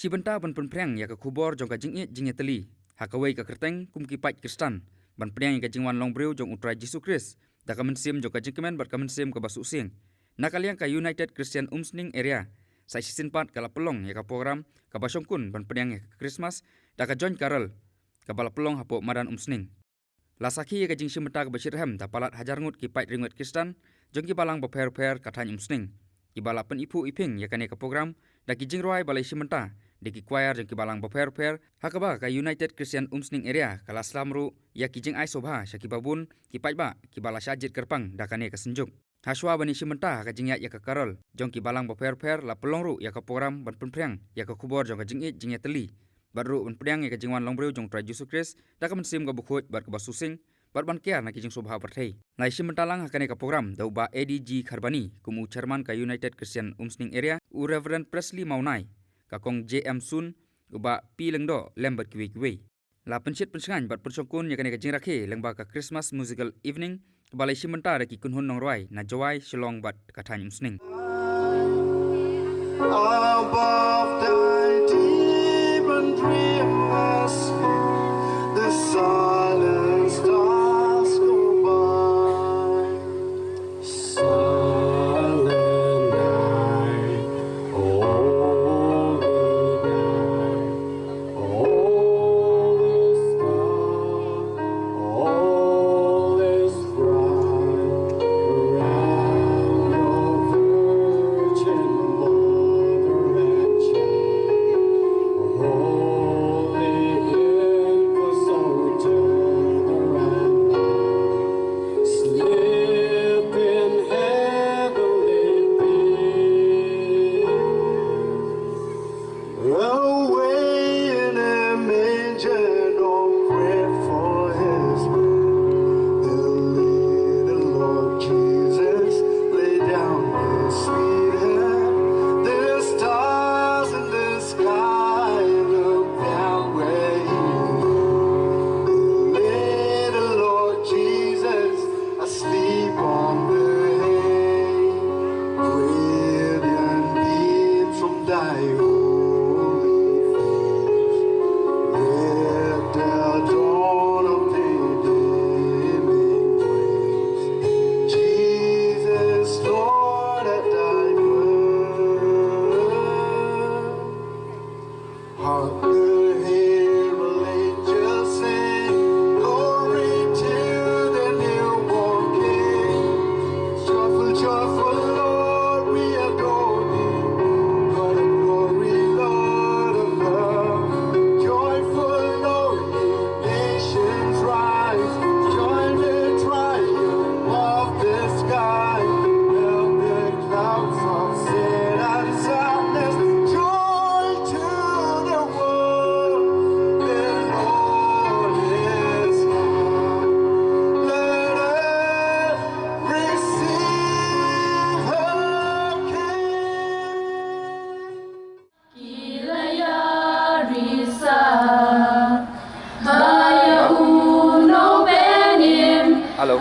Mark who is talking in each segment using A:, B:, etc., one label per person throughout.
A: Sibenta ban penpreng ya ka khubor jong ka jingye teli. Hakawai ka kerteng kum ki pai Kristan. Ban preng ya ka jingwan long breu jong utrai Yesus Kris. Da ka mensim jong ka jingkemen bat ka mensim ka basu sing. Nakaliang ka United Christian Umsning Area. Sai sisin pat kala pelong ya ka program ka ba shongkun ban preng ya ka Christmas da ka join carol ka bala pelong hapo madan umsning. Lasaki ya ka jing simenta ka basirhem da palat hajar ngut ki pai ringot Kristan jong ki balang ba pher katany umsning. Ki bala pen ipu iping ya ka ne ka program da ki jing roi balai simenta de ki choir jeng ki balang ba pher hakaba ka United Christian Umsning Area kala slamru ya ki jing ai sobha syaki babun ki pai ba ki bala syajit kerpang da ka ne ka senjuk. Haswa bani simenta ka jing ya ka karol jong ki balang ba pher la pelongru ya ka program ban penpreng ya ka kubor jong ka jing teli. Baru ban pedang ya ka jingwan long breu jong trai Yesus Kris da ka mensim ka bukhut bat ka basusing bat ban kia na ki jing sobha berthei. Lai simenta lang hakane ka program da ba ADG Kharbani kumu chairman ka United Christian Umsning Area u Reverend Presley Maunai kakong JM Sun uba pi lengdo lembat kiwi. La pensit pensengan bat persokun ya kane ka jing rakhe lengba ka Christmas musical evening balai simenta da ki kunhun nong roi na jawai shilong bat katany umsning.
B: Above thy deep and dreamless, the silent stars go by. Silent night, holy night, all is dark, all is bright around your virgin mother and child. Holy infant, so tender and mild, sleep in heavenly peace. Away in a manger, don't pray for his birth. The little Lord Jesus lay down his sweet head. The stars in the sky look down where he lived. The little Lord Jesus asleep on the hay. Brilliant beam from thy holy face. Let the dawn of the day make praise. Jesus, Lord, at thy birth. Hark the herald angels sing, glory to the newborn King. Joyful, joyful Lord, we adore thee. God of glory, Lord of love. Joyful Lord, ye nations rise. Join the triumph of the sky. Melt the clouds of sin and sadness. Joy to the world, the Lord is come. Let us receive her King.
A: Halo.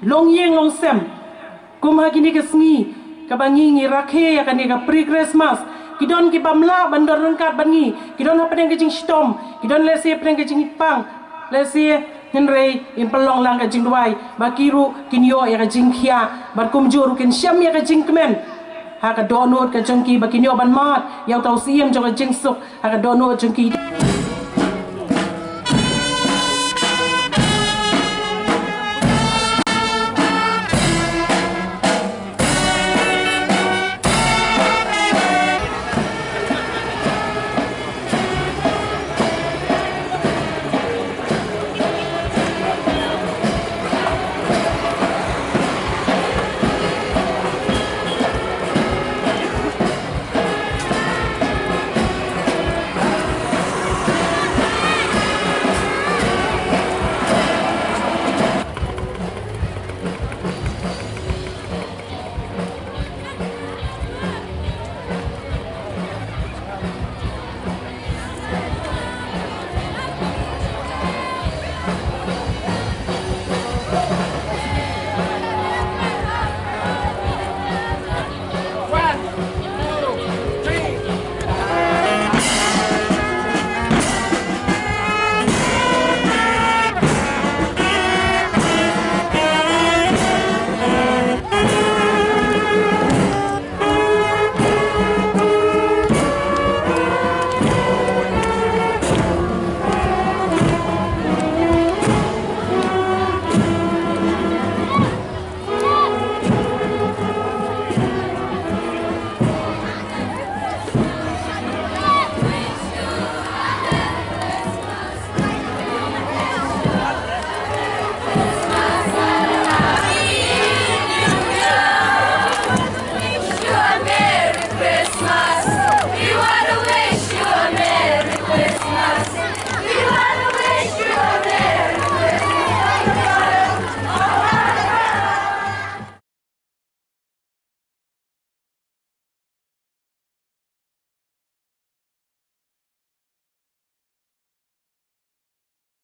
C: long yeng long sem kum ha kini kesngi kabangi ngi rakhe ya kani ka pre Christmas kidon ki bamla bandar rengkat bangi kidon apa deng kejing stom kidon lesi pedeng kejing pang lesi henrei in pelong lang kejing duai bakiru kinyo ya kejing khia barkum juru kin syam ya kejing kemen ha ka donut ka jengki bakinyo ban mat yau tau siem jong kejing suk ha ka donut jengki